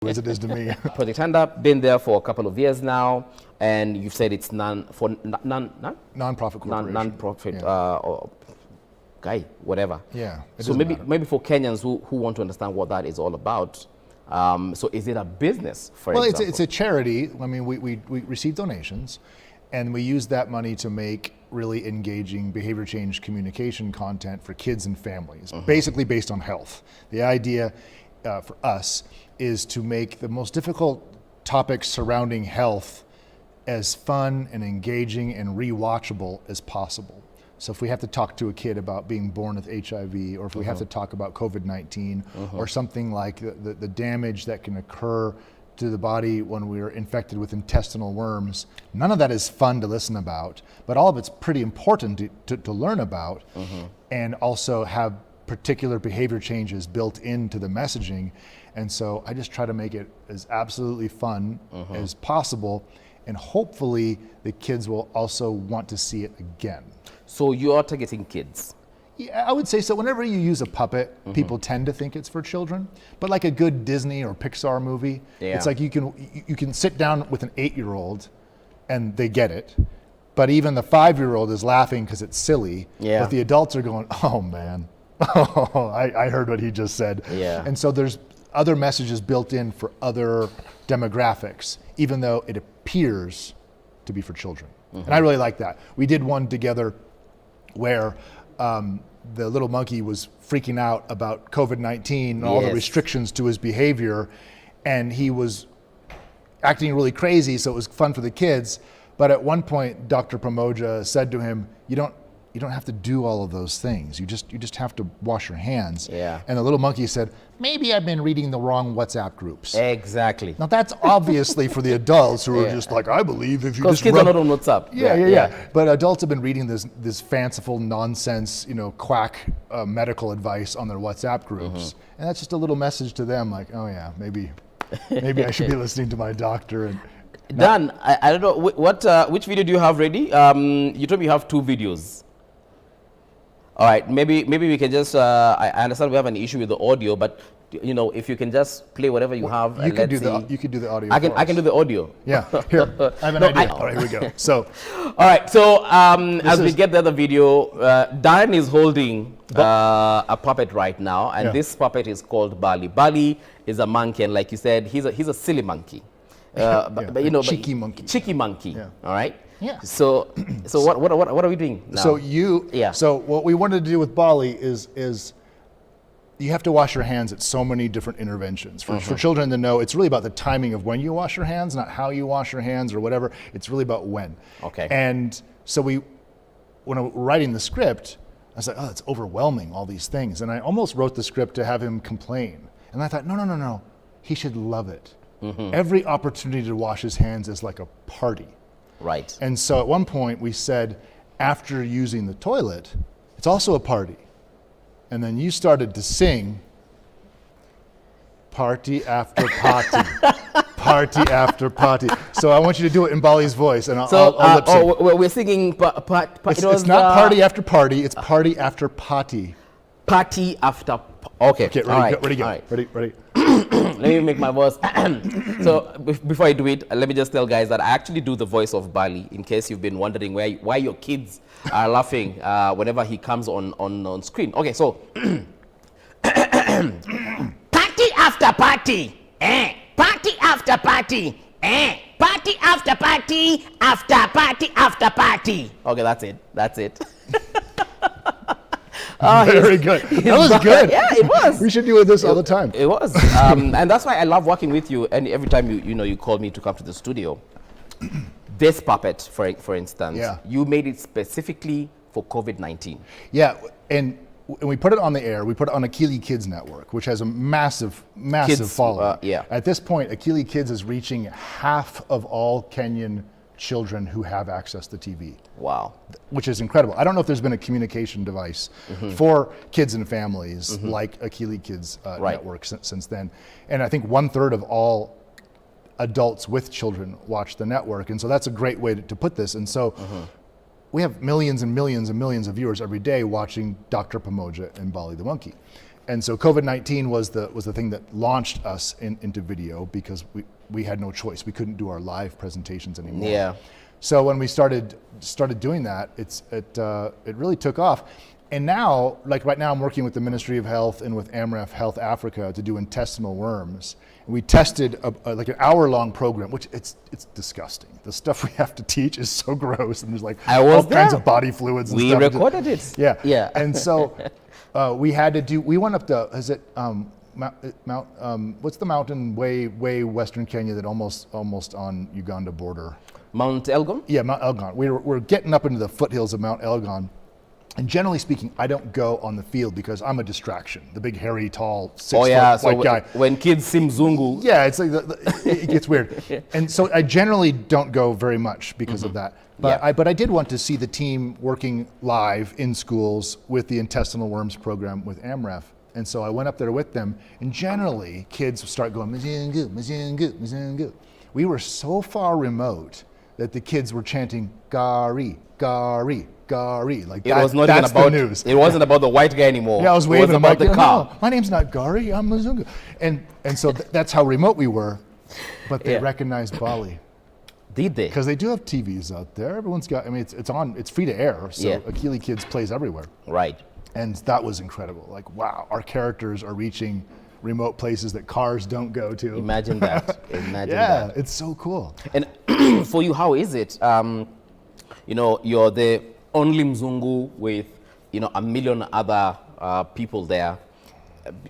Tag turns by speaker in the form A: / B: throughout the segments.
A: as it is to me.
B: Project Hand Up, been there for a couple of years now, and you've said it's
A: Non-profit corporation.
B: Non-profit,
A: Yeah.
B: or guy, whatever.
A: Yeah.
B: So maybe for Kenyans who want to understand what that is all about, so is it a business, for example?
A: Well, it's a charity. I mean, we receive donations, and we use that money to make really engaging behavior change communication content for kids and families, basically based on health. The idea for us is to make the most difficult topics surrounding health as fun and engaging and rewatchable as possible. So if we have to talk to a kid about being born with HIV, or if we have to talk about COVID-19, or something like the damage that can occur to the body when we're infected with intestinal worms, none of that is fun to listen about, but all of it's pretty important to learn about, and also have particular behavior changes built into the messaging. And so I just try to make it as absolutely fun as possible, and hopefully the kids will also want to see it again.
B: So you are targeting kids?
A: Yeah, I would say so. Whenever you use a puppet, people tend to think it's for children. But like a good Disney or Pixar movie, it's like you can sit down with an 8-year-old and they get it. But even the 5-year-old is laughing because it's silly.
B: Yeah.
A: But the adults are going, oh man, oh, I heard what he just said.
B: Yeah.
A: And so there's other messages built in for other demographics, even though it appears to be for children. And I really like that. We did one together where the little monkey was freaking out about COVID-19 and all the restrictions to his behavior, and he was acting really crazy, so it was fun for the kids. But at one point, Dr. Pamoja said to him, you don't have to do all of those things. You just have to wash your hands.
B: Yeah.
A: And the little monkey said, maybe I've been reading the wrong WhatsApp groups.
B: Exactly.
A: Now that's obviously for the adults who are just like, I believe if you just
B: Because kids are not on WhatsApp.
A: Yeah. But adults have been reading this fanciful nonsense, quack medical advice on their WhatsApp groups, and that's just a little message to them, like, oh yeah, maybe I should be listening to my doctor. And
B: Dan, I don't know which video do you have ready? You told me you have 2 videos. All right, maybe we can just. I understand we have an issue with the audio, but if you can just play whatever you have.
A: You can do the audio.
B: I can do the audio.
A: Yeah. Here, I have an idea. All right, here we go. So.
B: All right. So as we get the other video, Darren is holding a puppet right now, and this puppet is called Bali. Bali is a monkey, and like you said, he's a silly monkey.
A: Cheeky monkey.
B: Cheeky monkey.
A: Yeah.
B: All right.
A: Yeah.
B: So what are we doing now?
A: So what we wanted to do with Bali is you have to wash your hands at so many different interventions. For children to know, it's really about the timing of when you wash your hands, not how you wash your hands or whatever. It's really about when.
B: Okay.
A: And so when I was writing the script, I was like, oh, it's overwhelming, all these things. And I almost wrote the script to have him complain. And I thought, no, he should love it. Every opportunity to wash his hands is like a party.
B: Right.
A: And so at one point we said, after using the toilet, it's also a party. And then you started to sing, party after party, party after party. So I want you to do it in Bali's voice, and I'll lip sync.
B: We're singing.
A: It's not party after party, it's party after party.
B: Party after. Okay.
A: Okay, ready, go. Ready.
B: Let me make my voice. So before I do it, let me just tell guys that I actually do the voice of Bali, in case you've been wondering why your kids are laughing whenever he comes on screen. Okay, so party after party, party after party, party after party, after party after party. Okay, that's it.
A: Very good. That was good.
B: Yeah, it was.
A: We should do this all the time.
B: It was. And that's why I love working with you. And every time you call me to come to the studio, this puppet, for instance, you made it specifically for COVID-19.
A: Yeah, and we put it on the air. We put it on Akili Kids Network, which has a massive following. At this point, Akili Kids is reaching half of all Kenyan children who have access to TV.
B: Wow.
A: Which is incredible. I don't know if there's been a communication device for kids and families like Akili Kids Network since then. And I think 1/3 of all adults with children watch the network. And so that's a great way to put this. And so we have millions and millions and millions of viewers every day watching Dr. Pamoja and Bali the monkey. And so COVID-19 was the thing that launched us into video because we had no choice. We couldn't do our live presentations anymore.
B: Yeah.
A: So when we started doing that, it really took off. And now, like right now, I'm working with the Ministry of Health and with AMREF Health Africa to do intestinal worms. And we tested like an hour-long program, which it's disgusting. The stuff we have to teach is so gross, and there's like all kinds of body fluids and
B: we
A: stuff.
B: recorded it.
A: Yeah.
B: Yeah.
A: And so we had to do. We went up to Mount what's the mountain way western Kenya that almost on Uganda border?
B: Mount Elgon?
A: Yeah, Mount Elgon. We're getting up into the foothills of Mount Elgon. And generally speaking, I don't go on the field because I'm a distraction. The big, hairy, tall, 6-foot white guy.
B: When kids see Mzungu.
A: Yeah, it's like it gets weird. And so I generally don't go very much because of that. But I did want to see the team working live in schools with the intestinal worms program with AMREF. And so I went up there with them, and generally kids start going, Mzungu, Mzungu, Mzungu. We were so far remote that the kids were chanting, Gari, Gari, Gari. Like
B: It was not
A: that's
B: even about
A: the news.
B: It wasn't about the white guy anymore.
A: Yeah, I was
B: It
A: waving
B: was about
A: like,
B: the car.
A: No, my name's not Gari, I'm Mzungu. And so that's how remote we were. But they recognized Bali.
B: Did they?
A: Because they do have TVs out there. Everyone's got, I mean, it's on, it's free to air. So Akili Kids plays everywhere.
B: Right.
A: And that was incredible. Like, wow, our characters are reaching remote places that cars don't go to.
B: Imagine that. Imagine
A: Yeah,
B: that.
A: it's so cool.
B: And for you, how is it? You know, you're the only Mzungu with, you know, a million other people there.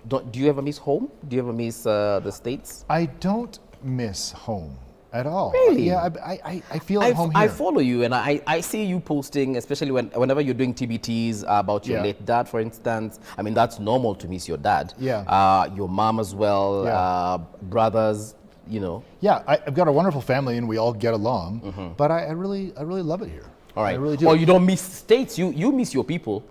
B: Do you ever miss home? Do you ever miss the States?
A: I don't miss home at all.
B: Really?
A: Yeah, I feel at home here.
B: I follow you, and I see you posting, especially whenever you're doing TBTs about your late dad, for instance. I mean, that's normal to miss your dad.
A: Yeah.
B: Your mom as well, brothers, you know.
A: Yeah, I've got a wonderful family, and we all get along. But I really love it here.
B: All right.
A: I really do.
B: Or you don't miss States. You miss your people,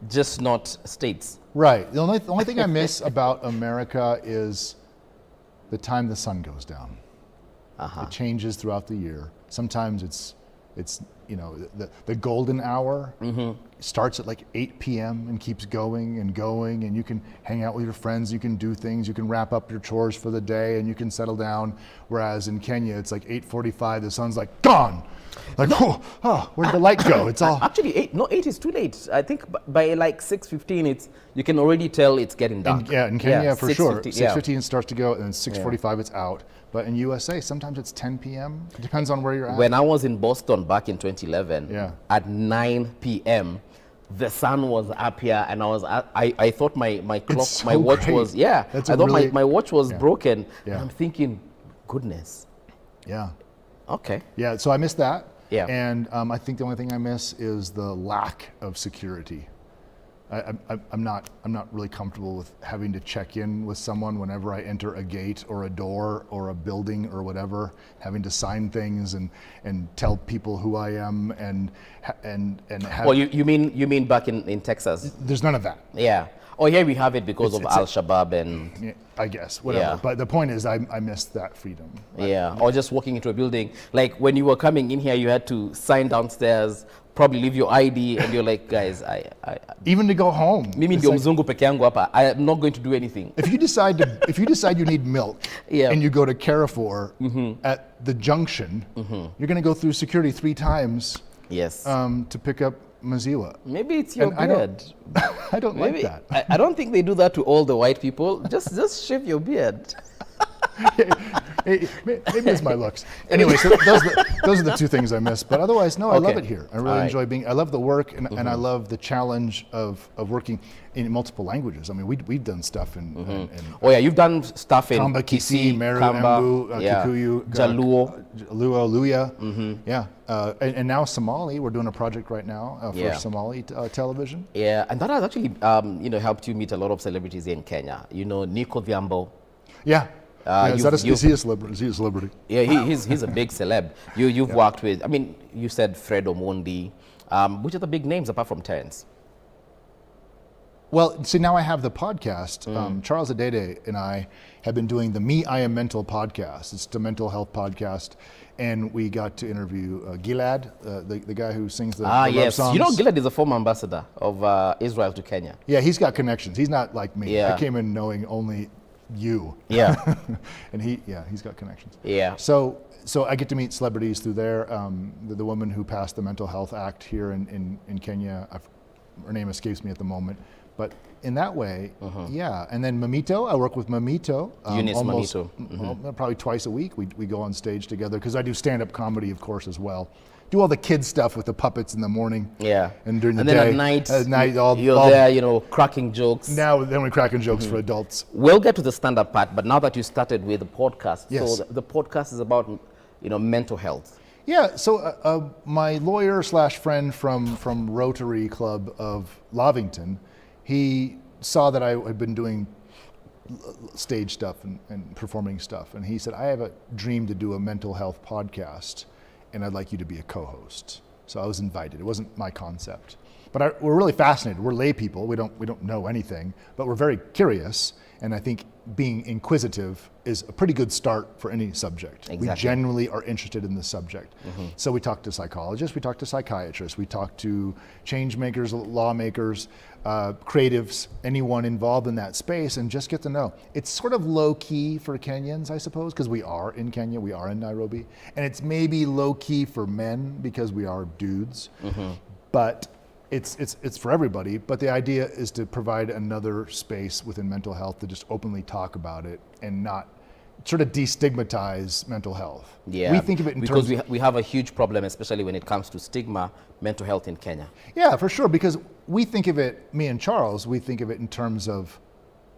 B: just not States.
A: Right. The only thing I miss about America is the time the sun goes down. It changes throughout the year. Sometimes it's you know, the golden hour starts at like 8 p.m. and keeps going, and you can hang out with your friends, you can do things, you can wrap up your chores for the day, and you can settle down. Whereas in Kenya, it's like 8:45, the sun's like gone. Like, where'd the light go? It's all
B: Actually, 8 is too late. I think by like 6:15, you can already tell it's getting dark.
A: in Kenya for sure.
B: 6:15,
A: 6:15 starts to go, and then 6:45 it's out. But in USA, sometimes it's 10 p.m. It depends on where you're at.
B: When I was in Boston back in 2011, at 9 p.m., the sun was up here, and I thought my clock,
A: so
B: my watch
A: great.
B: was
A: I
B: thought my watch was broken. And I'm thinking, goodness.
A: Yeah.
B: Okay.
A: Yeah, so I miss that.
B: Yeah.
A: And I think the only thing I miss is the lack of security. I'm not really comfortable with having to check in with someone whenever I enter a gate or a door or a building or whatever, having to sign things and tell people who I am and have.
B: Well, you mean back in Texas?
A: There's none of that.
B: Yeah. Oh, here we have it because of Al-Shabaab and...
A: I guess, whatever.
B: Yeah.
A: But the point is I missed that freedom.
B: Yeah, or just walking into a building. Like when you were coming in here, you had to sign downstairs, probably leave your ID, and you're like, guys,
A: even to go home.
B: Mimi ndio mzungu peke yangu hapa. I am not going to do anything.
A: If you decide you need milk and you go to Carrefour at the junction, you're going to go through security 3 times
B: Yes.
A: To pick up maziwa.
B: Maybe it's your
A: And
B: beard.
A: I don't like that.
B: I don't think they do that to all the white people. Just shave your beard.
A: Maybe it's my looks. Anyway, so those are the 2 things I miss. But otherwise, no, I love it here. I really enjoy being. I love the work, and I love the challenge of working in multiple languages. I mean, we've done stuff in
B: Oh yeah, you've done stuff in
A: Kamba, Kisii, Meru,
B: Kamba,
A: Mbu, Kikuyu,
B: Jaluo,
A: Luo, Luya. And now Somali. We're doing a project right now for Somali television.
B: Yeah, and that has actually helped you meet a lot of celebrities here in Kenya. You know, Nico Vyambo.
A: Yeah. Is he a celebrity? Is he a celebrity?
B: Yeah, he's a big celeb. You've worked with, I mean, you said Fred Omondi. Which are the big names apart from Terrence?
A: Well, see, now I have the podcast. Charles Adede and I have been doing the Me, I Am Mental podcast. It's the mental health podcast. And we got to interview Gilad, the guy who sings the love
B: yes.
A: songs.
B: You know, Gilad is a former ambassador of Israel to Kenya.
A: Yeah, he's got connections. He's not like me.
B: Yeah.
A: I came in knowing only you.
B: Yeah.
A: And he's got connections.
B: Yeah.
A: So I get to meet celebrities through there. The woman who passed the Mental Health Act here in Kenya, her name escapes me at the moment. But in that way, yeah. And then Mamito, I work with Mamito.
B: Eunice
A: almost,
B: Mamito.
A: Probably twice a week. We go on stage together because I do stand-up comedy, of course, as well. Do all the kids stuff with the puppets in the morning.
B: Yeah.
A: And during the
B: and
A: day.
B: then at night, you're there, cracking jokes.
A: Then we're cracking jokes for adults.
B: We'll get to the stand-up part, but now that you started with the podcast,
A: Yes.
B: so the podcast is about, mental health.
A: Yeah, so my lawyer / friend from Rotary Club of Lavington, he saw that I had been doing stage stuff and performing stuff, and he said, I have a dream to do a mental health podcast, and I'd like you to be a co-host. So I was invited. It wasn't my concept. But we're really fascinated. We're lay people. We don't know anything, but we're very curious, and I think being inquisitive is a pretty good start for any subject.
B: Exactly.
A: We genuinely are interested in the subject. So we talk to psychologists, we talk to psychiatrists, we talk to changemakers, lawmakers, creatives, anyone involved in that space, and just get to know. It's sort of low key for Kenyans, I suppose, because we are in Kenya, we are in Nairobi, and it's maybe low key for men because we are dudes, but it's for everybody. But the idea is to provide another space within mental health to just openly talk about it and not sort of destigmatize mental health.
B: Yeah,
A: we think of it in
B: because
A: terms
B: we have a huge problem, especially when it comes to stigma, mental health in Kenya.
A: Yeah, for sure, because we think of it, me and Charles, we think of it in terms of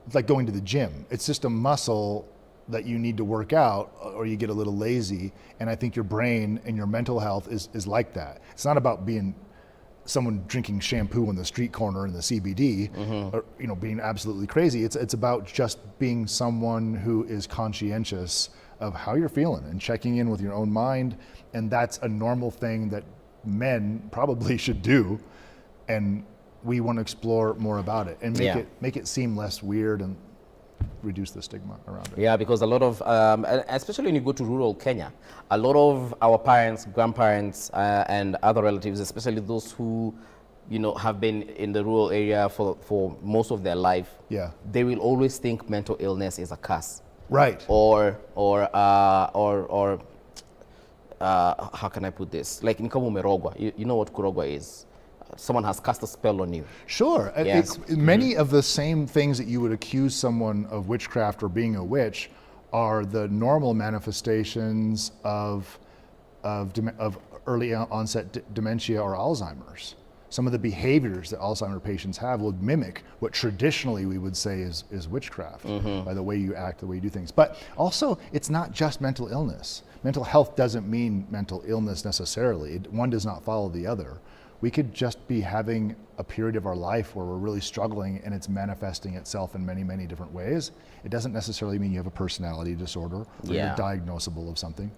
A: it's like going to the gym. It's just a muscle that you need to work out or you get a little lazy, and I think your brain and your mental health is like that. It's not about being someone drinking shampoo on the street corner in the CBD, or being absolutely crazy. It's about just being someone who is conscientious of how you're feeling and checking in with your own mind, and that's a normal thing that men probably should do, and we want to explore more about it and make it seem less weird and reduce the stigma around it.
B: Yeah, because a lot of, especially when you go to rural Kenya, a lot of our parents, grandparents, and other relatives, especially those who, have been in the rural area for most of their life, they will always think mental illness is a curse.
A: Right.
B: Or how can I put this? Like in Merogwa, you know what Kurogwa is? Someone has cast a spell on you.
A: Sure.
B: Yeah.
A: Many of the same things that you would accuse someone of witchcraft or being a witch are the normal manifestations of early onset dementia or Alzheimer's. Some of the behaviors that Alzheimer's patients have will mimic what traditionally we would say is witchcraft by the way you act, the way you do things. But also, it's not just mental illness. Mental health doesn't mean mental illness necessarily. One does not follow the other. We could just be having a period of our life where we're really struggling and it's manifesting itself in many, many different ways. It doesn't necessarily mean you have a personality disorder or you're diagnosable of something.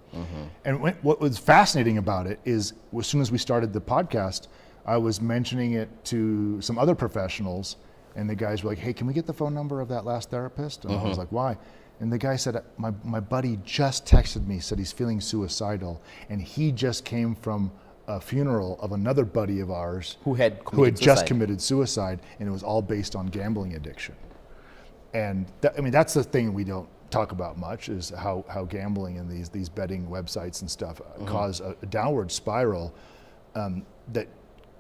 A: And what was fascinating about it is as soon as we started the podcast, I was mentioning it to some other professionals, and the guys were like, hey, can we get the phone number of that last therapist? And I was like, why? And the guy said, my buddy just texted me, said he's feeling suicidal, and he just came from a funeral of another buddy of ours
B: who had
A: just committed suicide, and it was all based on gambling addiction. And that's the thing we don't talk about much, is how gambling and these betting websites and stuff cause a downward spiral that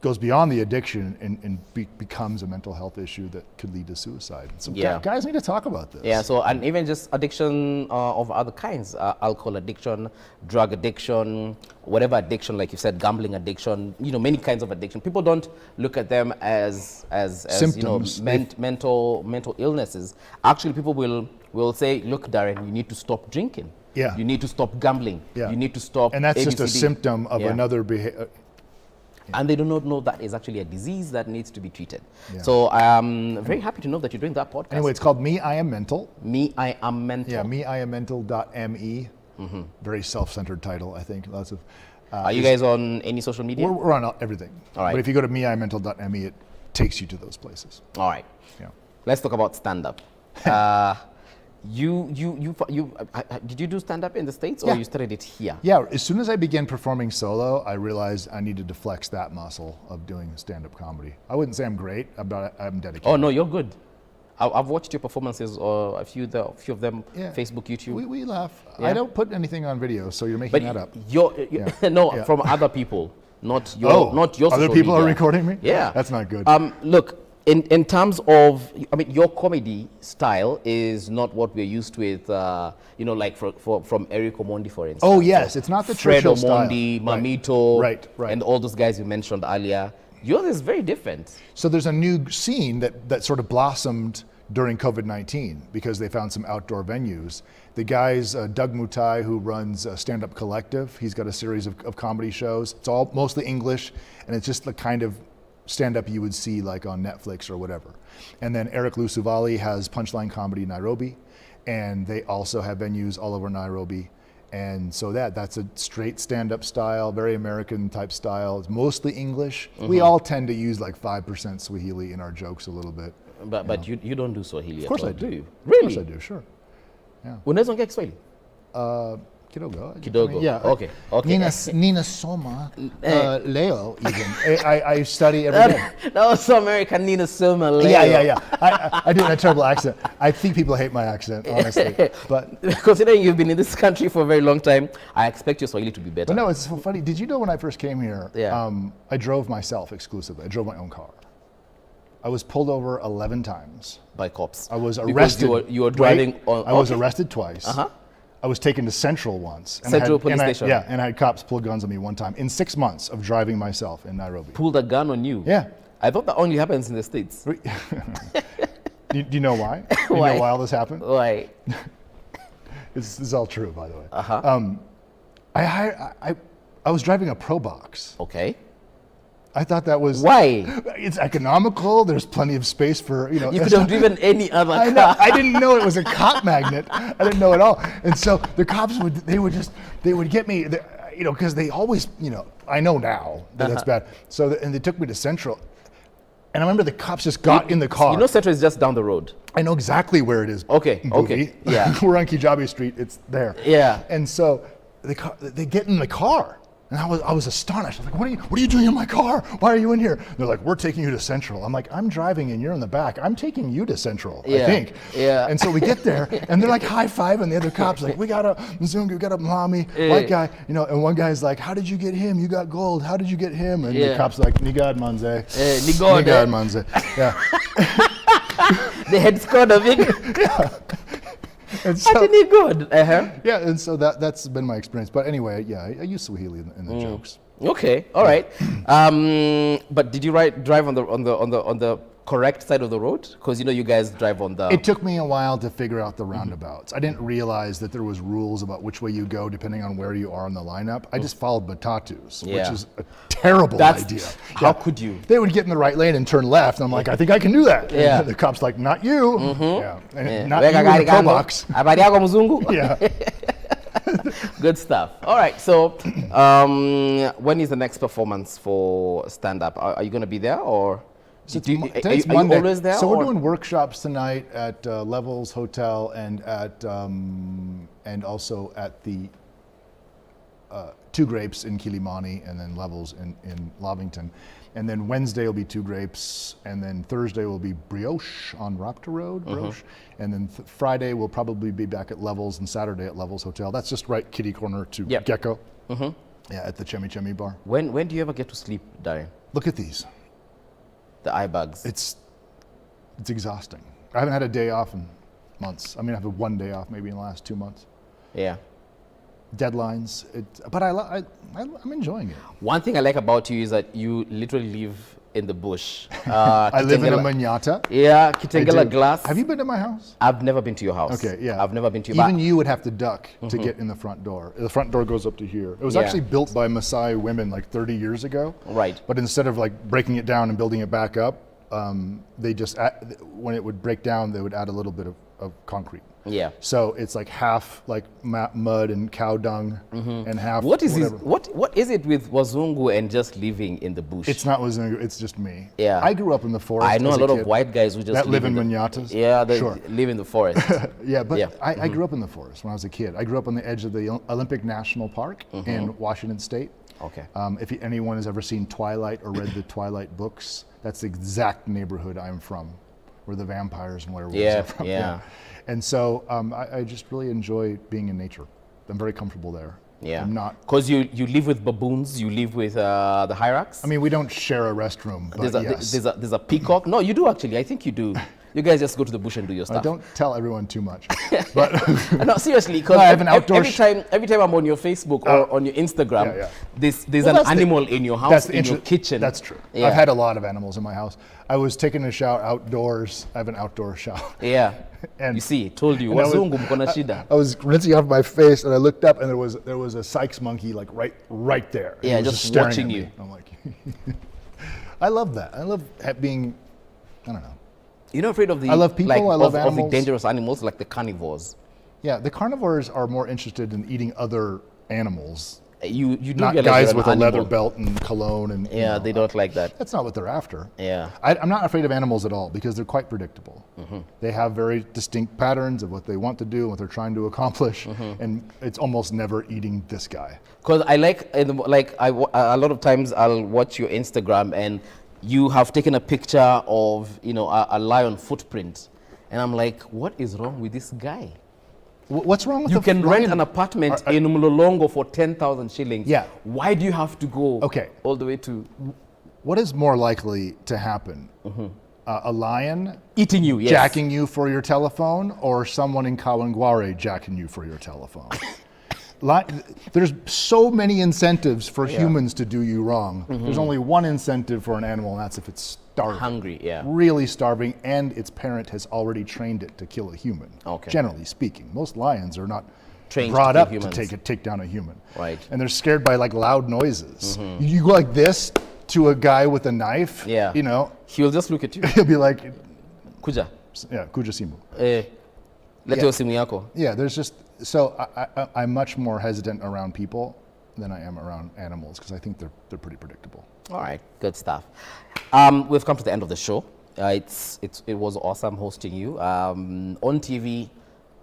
A: goes beyond the addiction and becomes a mental health issue that could lead to suicide. So guys need to talk about this.
B: Yeah, so, and even just addiction of other kinds, alcohol addiction, drug addiction, whatever addiction, like you said, gambling addiction, many kinds of addiction. People don't look at them as
A: symptoms.
B: Mental illnesses. Actually, people will say, look, Darren, you need to stop drinking.
A: Yeah.
B: You need to stop gambling.
A: Yeah.
B: You need to stop
A: And that's
B: ABCD.
A: just a symptom of another behavior.
B: And they do not know that is actually a disease that needs to be treated. Yeah. So I'm very happy to know that you're doing that podcast.
A: Anyway, it's called Me, I Am Mental.
B: Me, I Am Mental.
A: Yeah, meiammental.me. Very self-centered title, I think. Lots of.
B: Are you guys on any social media?
A: We're on everything.
B: All right.
A: But if you go to meiammental.me, takes you to those places.
B: All right.
A: Yeah.
B: Let's talk about stand-up. Did you do stand-up in the States, or
A: Yeah.
B: you started it here?
A: Yeah, as soon as I began performing solo, I realized I needed to flex that muscle of doing stand-up comedy. I wouldn't say I'm great, but I'm dedicated.
B: Oh no, you're good. I've watched your performances, or a few of them,
A: Yeah.
B: Facebook, YouTube.
A: We laugh.
B: Yeah.
A: I don't put anything on video, so you're making
B: But
A: that up.
B: no,
A: Yeah.
B: from other people, not your
A: Other
B: social
A: people are
B: media.
A: recording me?
B: Yeah,
A: That's not good.
B: Look, in terms of, I mean, your comedy style is not what we're used with. Like from Eric Omondi, for instance.
A: Oh yes, it's not the
B: Fred
A: Churchill style.
B: Omondi,
A: Right.
B: Mamito,
A: Right.
B: and all those guys you mentioned earlier. Yours is very different.
A: So there's a new scene that sort of blossomed during COVID-19 because they found some outdoor venues. The guys, Doug Mutai, who runs Stand Up Collective, he's got a series of comedy shows. It's all mostly English, and it's just the kind of stand-up you would see like on Netflix or whatever. And then Eric Lusuvali has Punchline Comedy Nairobi, and they also have venues all over Nairobi. And so that's a straight stand-up style, very American type style. It's mostly English. We all tend to use like 5% Swahili in our jokes a little bit.
B: But you don't do Swahili
A: Of course
B: at all,
A: I do.
B: do you?
A: Of
B: Really?
A: course I do, sure.
B: Unaweza ongea Kiswahili?
A: Kidogo.
B: Kidogo.
A: Yeah.
B: Okay.
A: Nina Soma, Leo even. I study every day.
B: That was so American, Nina Soma.
A: Yeah. I do it in a terrible accent. I think people hate my accent, honestly. But
B: Considering you've been in this country for a very long time, I expect your Swahili to be better.
A: no, it's so funny. Did you know when I first came here,
B: Yeah.
A: I drove myself exclusively. I drove my own car. I was pulled over 11 times.
B: By cops.
A: I was
B: Because
A: arrested.
B: You were driving on.
A: I was
B: okay.
A: arrested twice.
B: Uh-huh.
A: I was taken to Central once.
B: Central Police Station.
A: Yeah, and I had cops pull guns on me one time in 6 months of driving myself in Nairobi.
B: Pulled a gun on you.
A: Yeah.
B: I thought that only happens in the States.
A: Do you know why? Do you
B: Why?
A: know why all this happened?
B: Why?
A: This is all true, by the way.
B: Uh-huh.
A: I was driving a Pro Box.
B: Okay.
A: I thought that was
B: Why?
A: It's economical. There's plenty of space for
B: You
A: it's
B: could have
A: not-
B: driven any other car.
A: I know. I didn't know it was a cop magnet. I didn't know at all. And so the cops would get me, because they always, I know now that that's bad. So and they took me to Central, and I remember the cops just got in the car.
B: You know, Central is just down the road.
A: I know exactly where it is.
B: Okay,
A: Mbuvi.
B: okay, yeah.
A: We're on Kijabi Street. It's there.
B: Yeah.
A: And so they get in the car, and I was astonished. I was like, what are you doing in my car? Why are you in here? And they're like, we're taking you to Central. I'm like, I'm driving and you're in the back. I'm taking you to Central, I
B: Yeah,
A: think.
B: yeah.
A: And so we get there, and they're like high-fiving the other cops, like, we got a Mzungu, we got a Mlami, white guy, and one guy's like, how did you get him? You got gold. How did you get him? And the
B: Yeah.
A: cop's like, Nigad Manze.
B: Nigod,
A: Nigad Manze. Yeah.
B: They had scored a victory.
A: And so,
B: Actually good. Uh-huh.
A: yeah, and so that's been my experience. But anyway, yeah, I use Swahili in the jokes.
B: Okay, all right. But did you drive on the correct side of the road? Because you guys drive on the.
A: It took me a while to figure out the roundabouts. I didn't realize that there was rules about which way you go depending on where you are in the lineup. I just followed Batatus,
B: Yeah.
A: which is a terrible
B: That's-
A: idea.
B: how could you?
A: They would get in the right lane and turn left, and I'm like, I think I can do that.
B: Yeah.
A: And the cop's like, not you. Yeah. And
B: Yeah.
A: not you in the Pro Box.
B: Habari yako mzungu?
A: Yeah.
B: Good stuff. All right. So, when is the next performance for stand-up? Are you going to be there, or are you
A: Monday.
B: always there?
A: So
B: or?
A: we're doing workshops tonight at Levels Hotel and also at the Two Grapes in Kilimani, and then Levels in Lovington. And then Wednesday will be Two Grapes, and then Thursday will be Brioche on Raptor Road, Brioche. And then Friday we'll probably be back at Levels, and Saturday at Levels Hotel. That's just right kitty corner to
B: Yep.
A: Gecko. Yeah, at the Chemi Chemi bar.
B: When do you ever get to sleep, Darren?
A: Look at these.
B: The eye bags.
A: It's exhausting. I haven't had a day off in months. I mean, I've had one day off maybe in the last 2 months.
B: Yeah.
A: Deadlines, but I'm enjoying it.
B: One thing I like about you is that you literally live in the bush.
A: I live in a manyatta.
B: Yeah,
A: I
B: Kitengela
A: do.
B: glass.
A: Have you been to my house?
B: I've never been to your house.
A: Okay, yeah.
B: I've never been to your
A: Even you would have to duck to get in the front door. The front door goes up to here. It was
B: Yeah.
A: actually built by Maasai women like 30 years ago.
B: Right.
A: But instead of like breaking it down and building it back up, they just when it would break down, they would add a little bit of of concrete.
B: Yeah.
A: So it's like half like mud and cow dung, and half.
B: What is
A: whatever.
B: what is it with Wazungu and just living in the bush?
A: It's not Wazungu. It's just me.
B: Yeah.
A: I grew up in the forest.
B: I know
A: as
B: a lot
A: kid.
B: of white guys who just
A: that live in
B: the,
A: manatas.
B: Yeah, they
A: sure.
B: live in the forest.
A: Yeah, but
B: Yeah.
A: I grew up in the forest when I was a kid. I grew up on the edge of the Olympic National Park in Washington State.
B: Okay.
A: If anyone has ever seen Twilight or read the Twilight books, that's the exact neighborhood I'm from, where the vampires and werewolves
B: Yeah,
A: are from.
B: yeah.
A: And so I just really enjoy being in nature. I'm very comfortable there.
B: Yeah.
A: I'm not.
B: Because you live with baboons, you live with the hyrax.
A: I mean, we don't share a restroom, but yes.
B: There's a peacock. No, you do actually. I think you do. You guys just go to the bush and do your stuff.
A: Don't tell everyone too much. But
B: No, seriously, because
A: No, I have an outdoor
B: every time I'm on your Facebook or on your Instagram,
A: yeah.
B: there's
A: Well,
B: an
A: that's the-
B: animal in your house, in your kitchen.
A: That's true.
B: Yeah.
A: I've had a lot of animals in my house. I was taking a shower outdoors. I have an outdoor shower.
B: Yeah.
A: And-
B: You see, told you.
A: and I was-
B: Wazungu mkona shida.
A: I was rinsing off my face, and I looked up, and there was a Sykes monkey like right there. And
B: Yeah,
A: he was
B: just
A: staring
B: watching
A: at me.
B: you.
A: I'm like, I love that. I love being, I don't know.
B: You're not afraid of the
A: I love people, I love
B: of the
A: animals.
B: dangerous animals like the carnivores.
A: Yeah, the carnivores are more interested in eating other animals,
B: You do
A: not
B: realize
A: guys
B: you're an
A: with a leather
B: animal.
A: belt and cologne and.
B: Yeah, they don't like that.
A: That's not what they're after.
B: Yeah.
A: I'm not afraid of animals at all because they're quite predictable. They have very distinct patterns of what they want to do, what they're trying to accomplish, and it's almost never eating this guy.
B: Because I a lot of times I'll watch your Instagram and you have taken a picture of a lion footprint, and I'm like, what is wrong with this guy?
A: What's wrong with
B: You
A: the
B: can rent
A: lion?
B: an apartment in Mlolongo for 10,000 shillings.
A: Yeah.
B: Why do you have to go
A: Okay.
B: all the way to
A: What is more likely to happen? A lion
B: eating you? Yes.
A: jacking you for your telephone, or someone in Kawangware jacking you for your telephone? There's so many incentives for humans to do you wrong. There's only one incentive for an animal, and that's if it's starving.
B: Hungry, yeah.
A: Really starving, and its parent has already trained it to kill a human.
B: Okay.
A: Generally speaking, most lions are not
B: Trained
A: brought
B: to kill
A: up
B: humans.
A: to take down a human.
B: Right.
A: And they're scared by like loud noises. You go like this to a guy with a knife.
B: Yeah. He'll just look at you.
A: He'll be like,
B: Kuja,
A: yeah, kuja simu.
B: leteo simu yako.
A: Yeah, there's just, so I'm much more hesitant around people than I am around animals because I think they're pretty predictable.
B: All right, good stuff. We've come to the end of the show. It was awesome hosting you. On TV,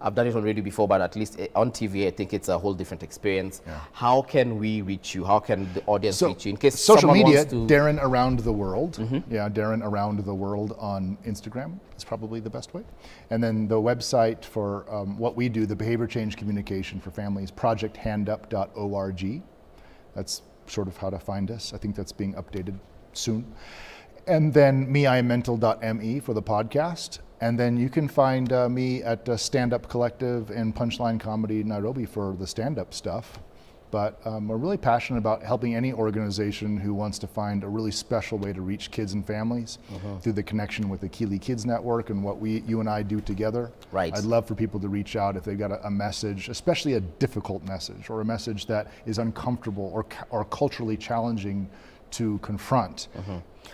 B: I've done it on radio before, but at least on TV, I think it's a whole different experience.
A: Yeah.
B: How can we reach you? How can the audience reach you? In case
A: social
B: someone
A: media,
B: wants to...
A: Darren Around the World. Yeah, Darren Around the World on Instagram is probably the best way. And then the website for what we do, the behavior change communication for families, projecthandup.org. That's sort of how to find us. I think that's being updated soon. And then meiammental.me for the podcast. And then you can find me at Stand Up Collective and Punchline Comedy Nairobi for the stand-up stuff. But we're really passionate about helping any organization who wants to find a really special way to reach kids and families through the connection with the Keeley Kids Network and what you and I do together.
B: Right.
A: I'd love for people to reach out if they've got a message, especially a difficult message or a message that is uncomfortable or culturally challenging to confront.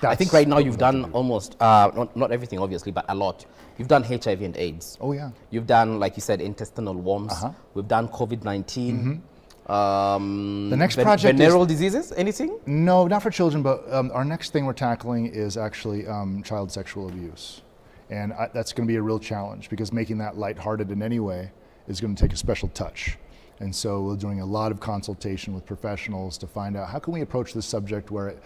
B: I think right now you've done almost, not everything obviously, but a lot. You've done HIV and AIDS.
A: Oh yeah.
B: You've done, like you said, intestinal worms. We've done COVID-19.
A: The next project
B: venereal diseases, anything?
A: No, not for children, but our next thing we're tackling is actually child sexual abuse. And that's going to be a real challenge because making that lighthearted in any way is going to take a special touch. And so we're doing a lot of consultation with professionals to find out how can we approach this subject where it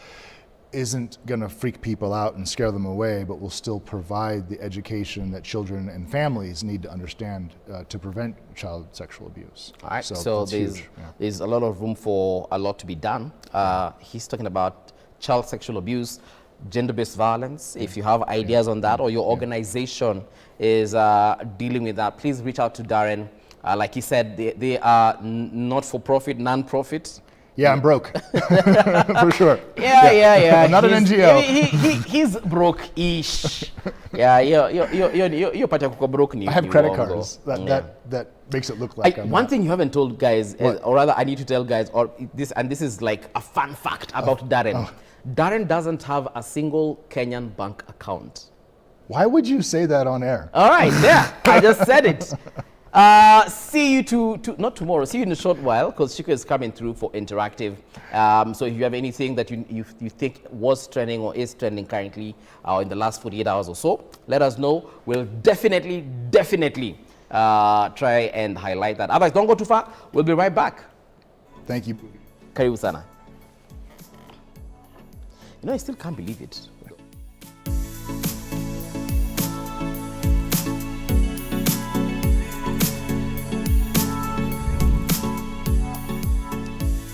A: isn't going to freak people out and scare them away, but will still provide the education that children and families need to understand to prevent child sexual abuse.
B: All right, so
A: that's huge, yeah.
B: there's a lot of room for a lot to be done. He's talking about child sexual abuse, gender-based violence. If you have ideas on that or your organization is dealing with that, please reach out to Darren. Like he said, they are not-for-profit, non-profit.
A: Yeah, I'm broke, for sure.
B: Yeah.
A: I'm not an NGO.
B: He's broke-ish. You're part of broke.
A: I have credit cards. That makes it look like I'm
B: one
A: not.
B: thing you haven't told guys, or rather I need to tell guys, this is like a fun fact about Darren. Darren doesn't have a single Kenyan bank account.
A: Why would you say that on air?
B: All right, yeah, I just said it. See you not tomorrow, see you in a short while, because Shiko is coming through for interactive. So if you have anything that you think was trending or is trending currently in the last 48 hours or so, let us know. We'll definitely try and highlight that. Otherwise, don't go too far. We'll be right back.
A: Thank you.
B: Karibu sana. I still can't believe it.